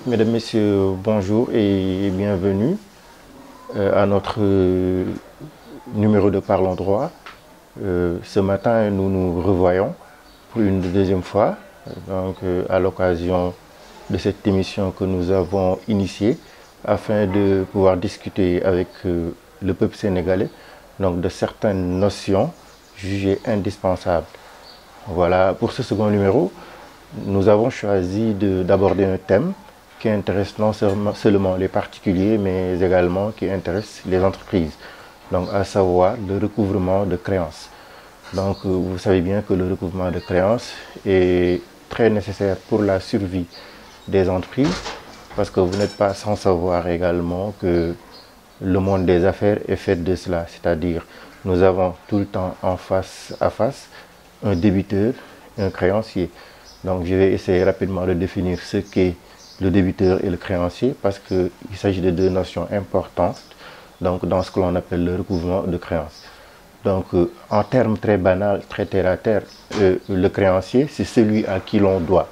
Mesdames, Messieurs, bonjour et bienvenue à notre numéro de Parlons Droit. Ce matin, nous nous revoyons pour une deuxième fois, à l'occasion de cette émission que nous avons initiée afin de pouvoir discuter avec le peuple sénégalais de certaines notions jugées indispensables. Voilà, pour ce second numéro, nous avons choisi d'aborder un thème qui intéresse non seulement les particuliers, mais également qui intéresse les entreprises, à savoir le recouvrement de créances. Vous savez bien que le recouvrement de créances est très nécessaire pour la survie des entreprises, parce que vous n'êtes pas sans savoir également que le monde des affaires est fait de cela, c'est-à-dire nous avons tout le temps en face à face un débiteur et un créancier. Donc je vais essayer rapidement de définir ce qu'est le débiteur et le créancier, parce qu'il s'agit de deux notions importantes dans ce que l'on appelle le recouvrement de créances. En termes très banals, très terre à terre, le créancier, c'est celui à qui l'on doit.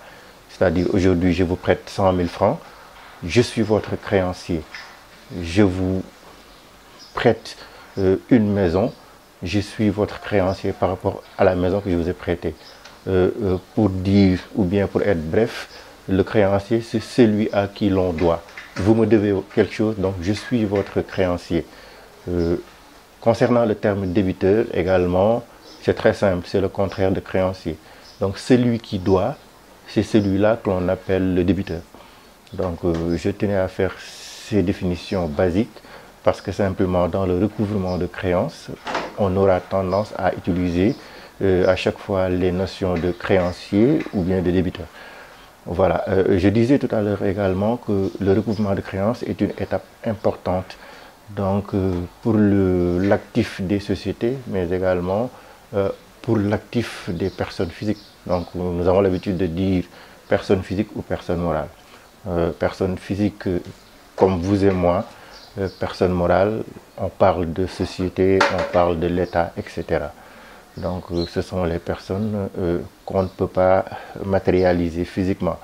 C'est-à-dire aujourd'hui, je vous prête 100 000 francs, je suis votre créancier. Je vous prête une maison, je suis votre créancier par rapport à la maison que je vous ai prêtée. Pour dire, ou bien pour être bref, le créancier, c'est celui à qui l'on doit. Vous me devez quelque chose, donc je suis votre créancier. Concernant le terme débiteur également, c'est très simple, c'est le contraire de créancier. Donc celui qui doit, c'est celui-là que l'on appelle le débiteur. Je tenais à faire ces définitions basiques parce que simplement dans le recouvrement de créances, on aura tendance à utiliser à chaque fois les notions de créancier ou bien de débiteur. Voilà, je disais tout à l'heure également que le recouvrement de créances est une étape importante pour l'actif des sociétés, mais également pour l'actif des personnes physiques. Nous avons l'habitude de dire personne physique ou personne morale. Personne physique comme vous et moi, personne morale, on parle de société, on parle de l'État, etc. Ce sont les personnes qu'on ne peut pas matérialiser physiquement.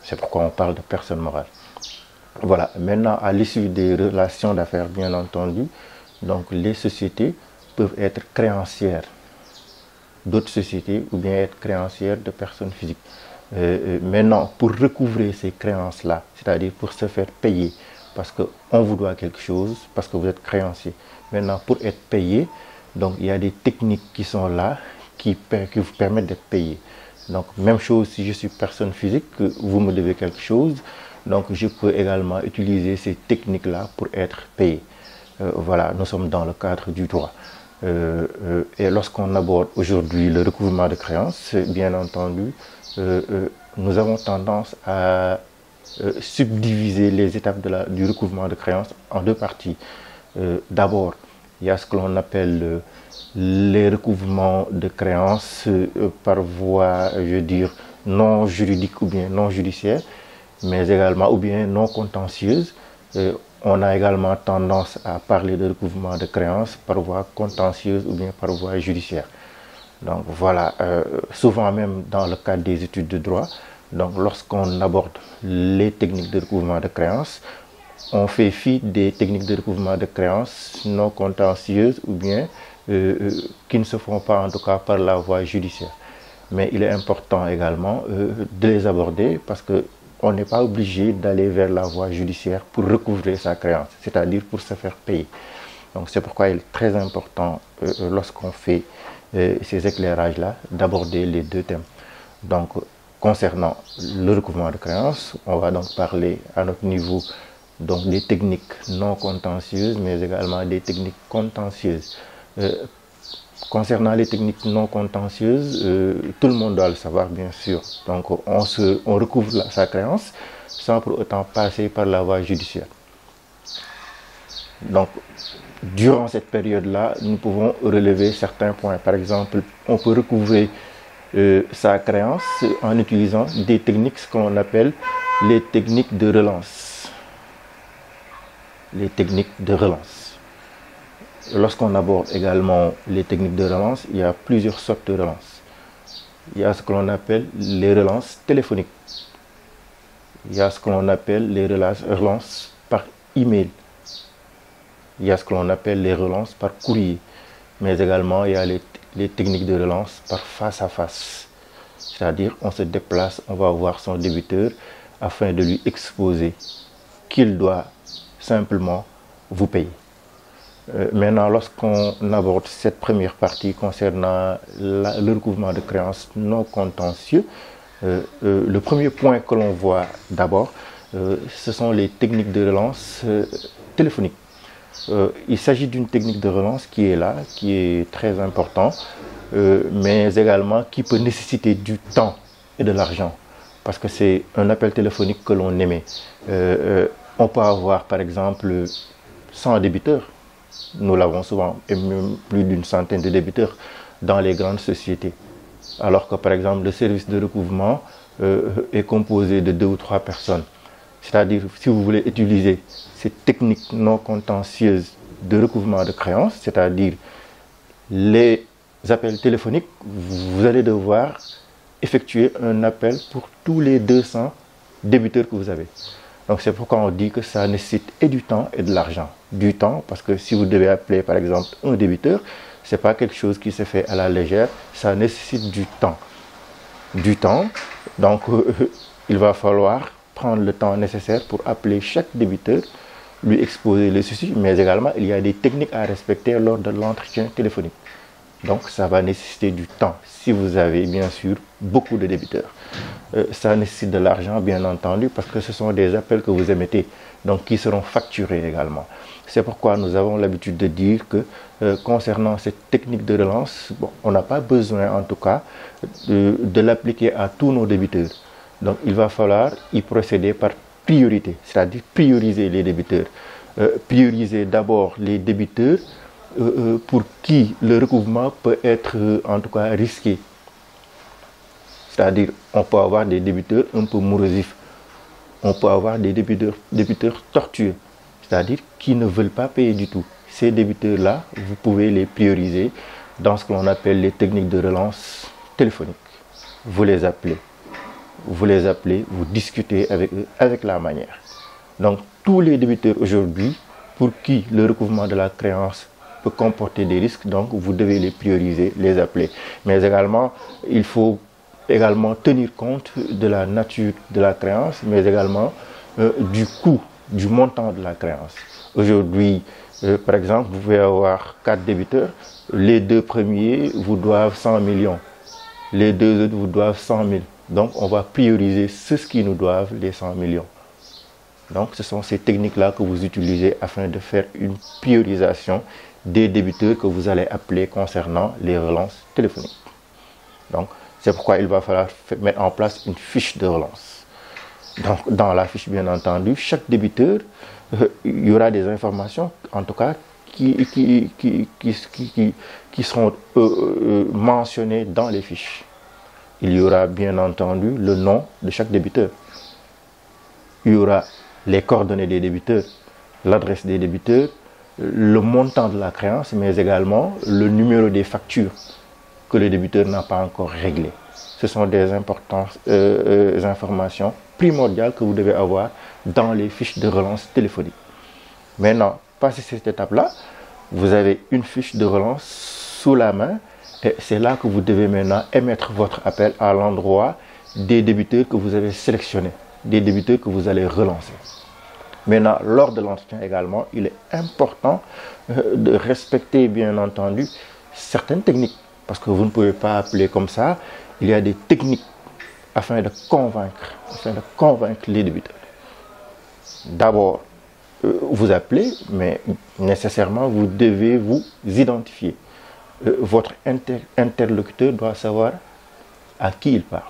C'est pourquoi on parle de personnes morales. Voilà, maintenant à l'issue des relations d'affaires, bien entendu, les sociétés peuvent être créancières d'autres sociétés ou bien être créancières de personnes physiques. Maintenant, pour recouvrer ces créances-là, c'est-à-dire pour se faire payer, parce qu'on vous doit quelque chose, parce que vous êtes créancier. Maintenant, pour être payé, il y a des techniques qui sont là, qui vous permettent d'être payé. Même chose si je suis personne physique, vous me devez quelque chose, je peux également utiliser ces techniques-là pour être payé. Voilà, nous sommes dans le cadre du droit. Et lorsqu'on aborde aujourd'hui le recouvrement de créances, bien entendu, nous avons tendance à subdiviser les étapes du recouvrement de créances en deux parties. D'abord, il y a ce que l'on appelle les recouvrements de créances par voie, je veux dire, non juridique ou bien non judiciaire, mais également ou bien non contentieuse. On a également tendance à parler de recouvrement de créances par voie contentieuse ou bien par voie judiciaire. Voilà, souvent même dans le cadre des études de droit, lorsqu'on aborde les techniques de recouvrement de créances, on fait fi des techniques de recouvrement de créances non contentieuses ou bien qui ne se font pas en tout cas par la voie judiciaire. Mais il est important également de les aborder parce qu'on n'est pas obligé d'aller vers la voie judiciaire pour recouvrer sa créance, c'est-à-dire pour se faire payer. C'est pourquoi il est très important lorsqu'on fait ces éclairages-là d'aborder les deux thèmes. Concernant le recouvrement de créances, on va parler à notre niveau des techniques non contentieuses, mais également des techniques contentieuses. Concernant les techniques non contentieuses, tout le monde doit le savoir, bien sûr. On recouvre sa créance sans pour autant passer par la voie judiciaire. Durant cette période-là, nous pouvons relever certains points. Par exemple, on peut recouvrer sa créance en utilisant des techniques, ce qu'on appelle les techniques de relance. Les techniques de relance. Lorsqu'on aborde également les techniques de relance, il y a plusieurs sortes de relances. Il y a ce que l'on appelle les relances téléphoniques. Il y a ce que l'on appelle les relances par email. Il y a ce que l'on appelle les relances par courrier. Mais également, il y a les techniques de relance par face à face. C'est-à-dire, on se déplace, on va voir son débiteur afin de lui exposer qu'il doit simplement vous payer. Maintenant, lorsqu'on aborde cette première partie concernant le recouvrement de créances non contentieux, le premier point que l'on voit d'abord, ce sont les techniques de relance téléphonique. Il s'agit d'une technique de relance qui est là, qui est très importante, mais également qui peut nécessiter du temps et de l'argent, parce que c'est un appel téléphonique que l'on émet. On peut avoir par exemple 100 débiteurs, nous l'avons souvent, et même plus d'une centaine de débiteurs dans les grandes sociétés. Alors que par exemple le service de recouvrement est composé de 2 ou 3 personnes. C'est-à-dire, si vous voulez utiliser ces techniques non contentieuses de recouvrement de créances, c'est-à-dire les appels téléphoniques, vous allez devoir effectuer un appel pour tous les 200 débiteurs que vous avez. Donc c'est pourquoi on dit que ça nécessite et du temps et de l'argent. Du temps, parce que si vous devez appeler par exemple un débiteur, ce n'est pas quelque chose qui se fait à la légère, ça nécessite du temps. Du temps, donc il va falloir prendre le temps nécessaire pour appeler chaque débiteur, lui exposer les soucis, mais également il y a des techniques à respecter lors de l'entretien téléphonique. Donc ça va nécessiter du temps si vous avez bien sûr beaucoup de débiteurs. Ça nécessite de l'argent bien entendu parce que ce sont des appels que vous émettez, donc qui seront facturés également. C'est pourquoi nous avons l'habitude de dire que concernant cette technique de relance, bon, on n'a pas besoin en tout cas de l'appliquer à tous nos débiteurs. Donc il va falloir y procéder par priorité, c'est-à-dire prioriser les débiteurs. Prioriser d'abord les débiteurs pour qui le recouvrement peut être en tout cas risqué. C'est-à-dire on peut avoir des débiteurs un peu morosifs, on peut avoir des débiteurs tortueux, c'est-à-dire qui ne veulent pas payer du tout. Ces débiteurs-là, vous pouvez les prioriser dans ce que l'on appelle les techniques de relance téléphonique. Vous les appelez, vous discutez avec eux avec la manière. Donc tous les débiteurs aujourd'hui pour qui le recouvrement de la créance peut comporter des risques, donc vous devez les prioriser, les appeler. Mais également, il faut également tenir compte de la nature de la créance, mais également du coût, du montant de la créance. Aujourd'hui, par exemple, vous pouvez avoir 4 débiteurs, les 2 premiers vous doivent 100 millions, les 2 autres vous doivent 100 000. Donc on va prioriser ceux qui nous doivent les 100 millions. Donc ce sont ces techniques-là que vous utilisez afin de faire une priorisation des débiteurs que vous allez appeler concernant les relances téléphoniques. Donc c'est pourquoi il va falloir mettre en place une fiche de relance. Donc dans la fiche, bien entendu, chaque débiteur, il y aura des informations, en tout cas, qui seront mentionnées dans les fiches. Il y aura bien entendu le nom de chaque débiteur. Il y aura les coordonnées des débiteurs, l'adresse des débiteurs, le montant de la créance, mais également le numéro des factures que le débiteur n'a pas encore réglé. Ce sont des informations primordiales que vous devez avoir dans les fiches de relance téléphonique. Maintenant, passé cette étape-là, vous avez une fiche de relance sous la main et c'est là que vous devez maintenant émettre votre appel à l'endroit des débiteurs que vous avez sélectionnés, des débiteurs que vous allez relancer. Maintenant, lors de l'entretien également, il est important de respecter bien entendu certaines techniques parce que vous ne pouvez pas appeler comme ça. Il y a des techniques afin de convaincre les débiteurs. D'abord, vous appelez, mais nécessairement vous devez vous identifier. Votre interlocuteur doit savoir à qui il parle.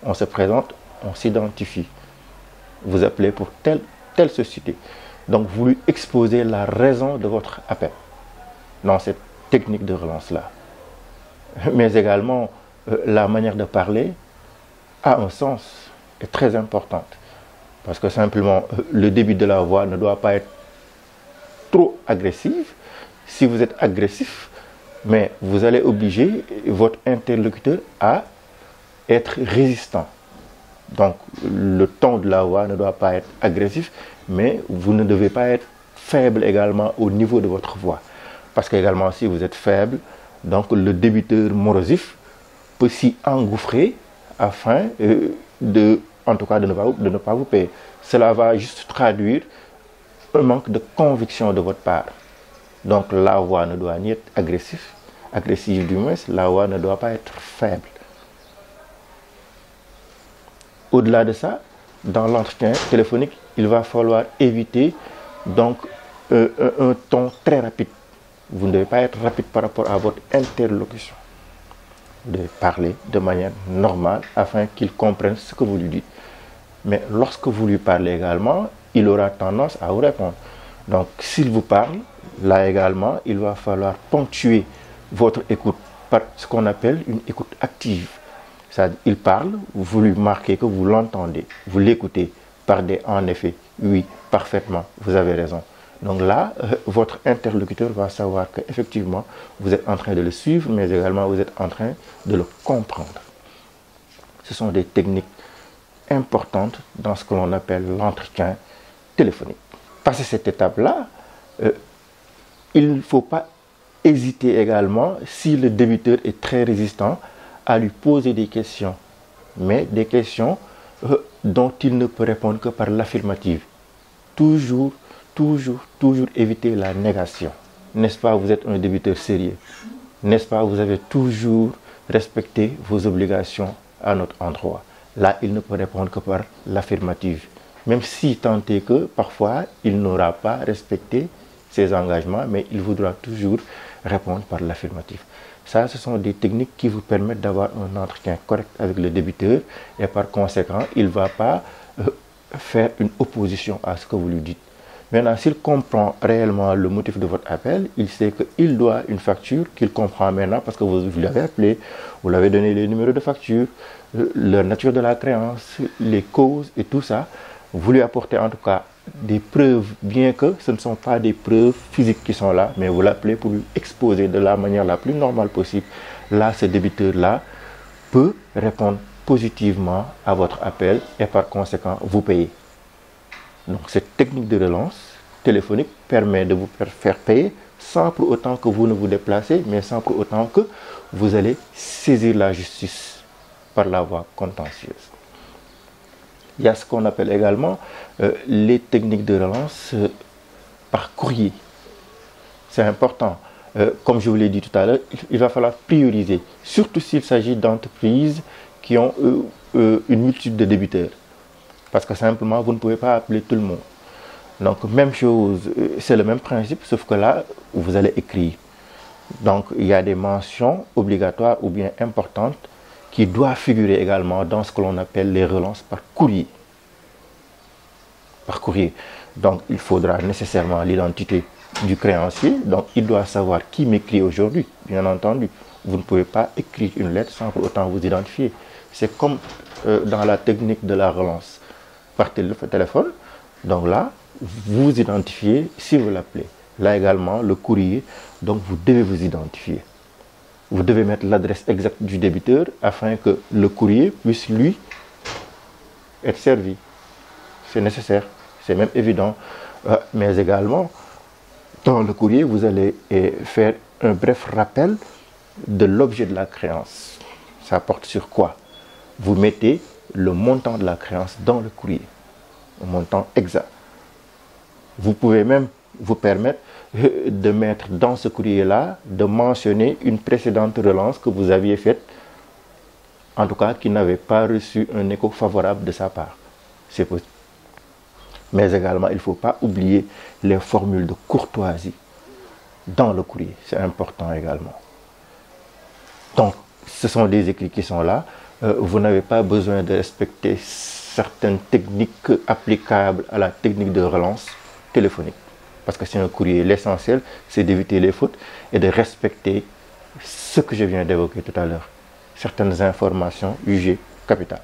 On se présente, on s'identifie. Vous appelez pour telle société. Donc vous lui exposez la raison de votre appel dans cette technique de relance-là. Mais également, la manière de parler a un sens, est très importante. Parce que simplement, le débit de la voix ne doit pas être trop agressif. Si vous êtes agressif, mais vous allez obliger votre interlocuteur à être résistant. Donc, le ton de la voix ne doit pas être agressif, mais vous ne devez pas être faible également au niveau de votre voix. Parce qu'également, si vous êtes faible, donc le débiteur morosif peut s'y engouffrer afin en tout cas, de ne pas vous payer. Cela va juste traduire un manque de conviction de votre part. Donc, la voix ne doit ni être agressive du moins, la voix ne doit pas être faible. Au-delà de ça, dans l'entretien téléphonique, il va falloir éviter donc un ton très rapide. Vous ne devez pas être rapide par rapport à votre interlocution. Vous devez parler de manière normale afin qu'il comprenne ce que vous lui dites. Mais lorsque vous lui parlez également, il aura tendance à vous répondre. Donc, s'il vous parle, là également, il va falloir ponctuer votre écoute par ce qu'on appelle une écoute active. C'est-à-dire, il parle, vous lui marquez que vous l'entendez, vous l'écoutez par des « en effet »,« oui, parfaitement, vous avez raison ». Donc là, votre interlocuteur va savoir qu'effectivement, vous êtes en train de le suivre, mais également vous êtes en train de le comprendre. Ce sont des techniques importantes dans ce que l'on appelle l'entretien téléphonique. Passé cette étape-là, il ne faut pas hésiter également, si le débiteur est très résistant, à lui poser des questions, mais des questions dont il ne peut répondre que par l'affirmative. Toujours éviter la négation. N'est-ce pas, vous êtes un débiteur sérieux? N'est-ce pas, vous avez toujours respecté vos obligations à notre endroit? Là, il ne peut répondre que par l'affirmative. Même si tant est que, parfois, il n'aura pas respecté ses engagements, mais il voudra toujours répondre par l'affirmative. Ça, ce sont des techniques qui vous permettent d'avoir un entretien correct avec le débiteur et par conséquent, il ne va pas faire une opposition à ce que vous lui dites. Maintenant, s'il comprend réellement le motif de votre appel, il sait qu'il doit une facture qu'il comprend maintenant parce que vous l'avez appelé, vous l'avez donné les numéros de facture, la nature de la créance, les causes et tout ça. Vous lui apportez en tout cas des preuves, bien que ce ne sont pas des preuves physiques qui sont là, mais vous l'appelez pour lui exposer de la manière la plus normale possible. Là, ce débiteur-là peut répondre positivement à votre appel et par conséquent, vous payer. Donc, cette technique de relance téléphonique permet de vous faire payer sans pour autant que vous ne vous déplacez, mais sans pour autant que vous allez saisir la justice par la voie contentieuse. Il y a ce qu'on appelle également les techniques de relance par courrier. C'est important. Comme je vous l'ai dit tout à l'heure, il va falloir prioriser, surtout s'il s'agit d'entreprises qui ont une multitude de débiteurs. Parce que simplement, vous ne pouvez pas appeler tout le monde. Donc, même chose, c'est le même principe, sauf que là, vous allez écrire. Donc, il y a des mentions obligatoires ou bien importantes qui doivent figurer également dans ce que l'on appelle les relances par courrier. Par courrier. Donc, il faudra nécessairement l'identité du créancier. Donc, il doit savoir qui m'écrit aujourd'hui, bien entendu. Vous ne pouvez pas écrire une lettre sans pour autant vous identifier. C'est comme dans la technique de la relance par téléphone. Donc là, vous vous identifiez si vous l'appelez. Là également, le courrier, donc vous devez vous identifier. Vous devez mettre l'adresse exacte du débiteur afin que le courrier puisse, lui, être servi. C'est nécessaire, c'est même évident. Mais également, dans le courrier, vous allez faire un bref rappel de l'objet de la créance. Ça porte sur quoi? Vous mettez le montant de la créance dans le courrier, un montant exact. Vous pouvez même vous permettre de mettre dans ce courrier-là, de mentionner une précédente relance que vous aviez faite, en tout cas qui n'avait pas reçu un écho favorable de sa part. C'est possible. Mais également, il ne faut pas oublier les formules de courtoisie dans le courrier. C'est important également. Donc, ce sont des écrits qui sont là. Vous n'avez pas besoin de respecter certaines techniques applicables à la technique de relance téléphonique. Parce que c'est un courrier. L'essentiel, c'est d'éviter les fautes et de respecter ce que je viens d'évoquer tout à l'heure. Certaines informations jugées capitales.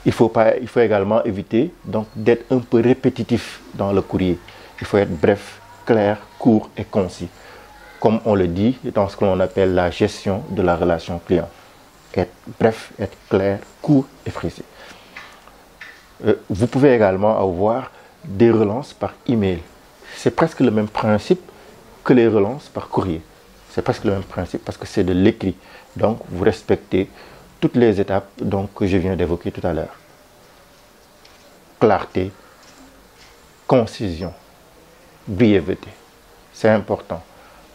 Il faut également éviter d'être un peu répétitif dans le courrier. Il faut être bref, clair, court et concis. Comme on le dit dans ce que l'on appelle la gestion de la relation client. Être bref, être clair, court et précis. Vous pouvez également avoir des relances par email. C'est presque le même principe que les relances par courrier. C'est presque le même principe parce que c'est de l'écrit. Donc, vous respectez toutes les étapes donc, que je viens d'évoquer tout à l'heure. Clarté, concision, brièveté. C'est important.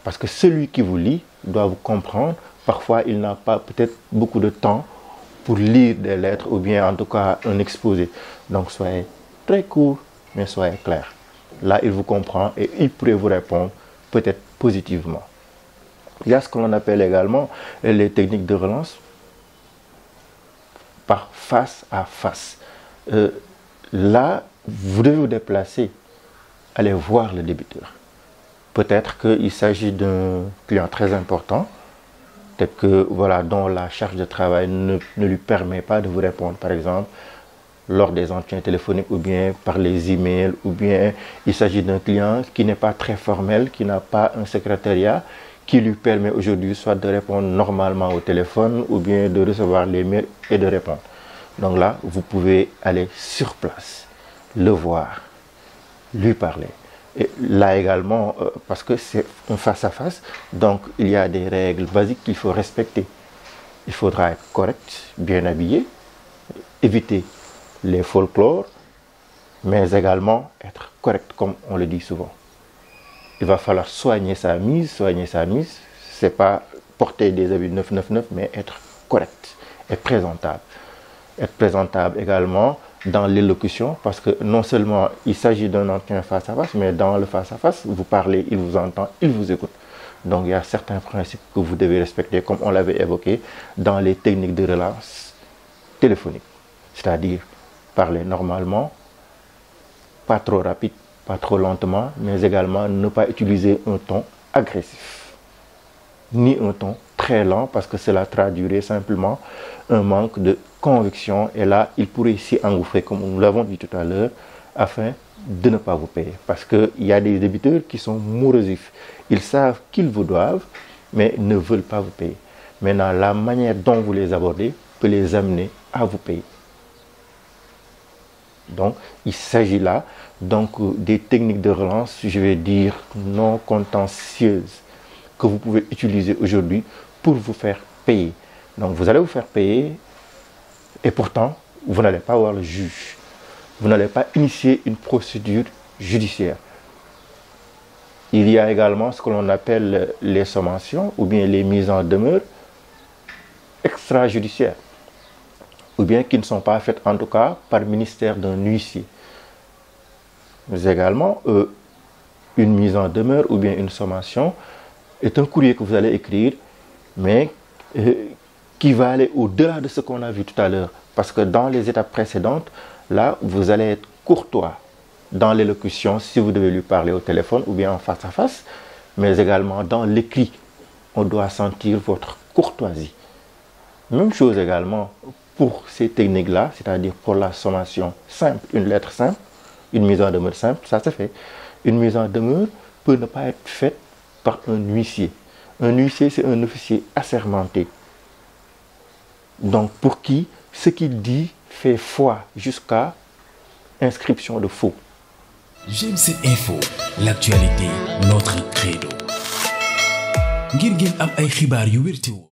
Parce que celui qui vous lit doit vous comprendre. Parfois, il n'a pas peut-être beaucoup de temps pour lire des lettres ou bien en tout cas un exposé. Donc, soyez très court, mais soyez clair. Là, il vous comprend et il pourrait vous répondre peut-être positivement. Il y a ce que l'on appelle également les techniques de relance par face à face. Là, vous devez vous déplacer, aller voir le débiteur. Peut-être qu'il s'agit d'un client très important, peut-être que voilà, dont la charge de travail ne lui permet pas de vous répondre, par exemple, lors des entretiens téléphoniques ou bien par les emails, ou bien il s'agit d'un client qui n'est pas très formel, qui n'a pas un secrétariat, qui lui permet aujourd'hui soit de répondre normalement au téléphone ou bien de recevoir les mails et de répondre. Donc là, vous pouvez aller sur place, le voir, lui parler. Et là également, parce que c'est un face-à-face, donc il y a des règles basiques qu'il faut respecter. Il faudra être correct, bien habillé, éviter les folklores, mais également être correct comme on le dit souvent. Il va falloir soigner sa mise, c'est pas porter des habits 999, mais être correct et présentable. Être présentable également dans l'élocution, parce que non seulement il s'agit d'un entretien face à face, mais dans le face à face, vous parlez, il vous entend, il vous écoute. Donc il y a certains principes que vous devez respecter, comme on l'avait évoqué, dans les techniques de relance téléphonique. C'est-à-dire parler normalement, pas trop rapide, pas trop lentement, mais également ne pas utiliser un ton agressif, ni un ton très lent, parce que cela traduirait simplement un manque de conviction. Et là, il pourrait s'y engouffrer, comme nous l'avons dit tout à l'heure, afin de ne pas vous payer. Parce qu'il y a des débiteurs qui sont morosifs. Ils savent qu'ils vous doivent, mais ne veulent pas vous payer. Maintenant, la manière dont vous les abordez peut les amener à vous payer. Donc, il s'agit là donc des techniques de relance, je vais dire, non contentieuses, que vous pouvez utiliser aujourd'hui pour vous faire payer. Donc, vous allez vous faire payer et pourtant, vous n'allez pas voir le juge. Vous n'allez pas initier une procédure judiciaire. Il y a également ce que l'on appelle les sommations ou bien les mises en demeure extrajudiciaires, ou bien qui ne sont pas faites en tout cas par ministère d'un huissier. Mais également, une mise en demeure ou bien une sommation est un courrier que vous allez écrire, mais qui va aller au-delà de ce qu'on a vu tout à l'heure. Parce que dans les étapes précédentes, là, vous allez être courtois dans l'élocution si vous devez lui parler au téléphone ou bien en face à face, mais également dans l'écrit, on doit sentir votre courtoisie. Même chose également pour ces techniques-là, c'est-à-dire pour la sommation simple, une lettre simple, une mise en demeure simple, ça se fait. Une mise en demeure peut ne pas être faite par un huissier. Un huissier, c'est un officier assermenté. Donc pour qui ce qu'il dit fait foi jusqu'à inscription de faux. J'aime cette info, l'actualité, notre credo. Ngir ngeen am ay xibaar yu wér te wóor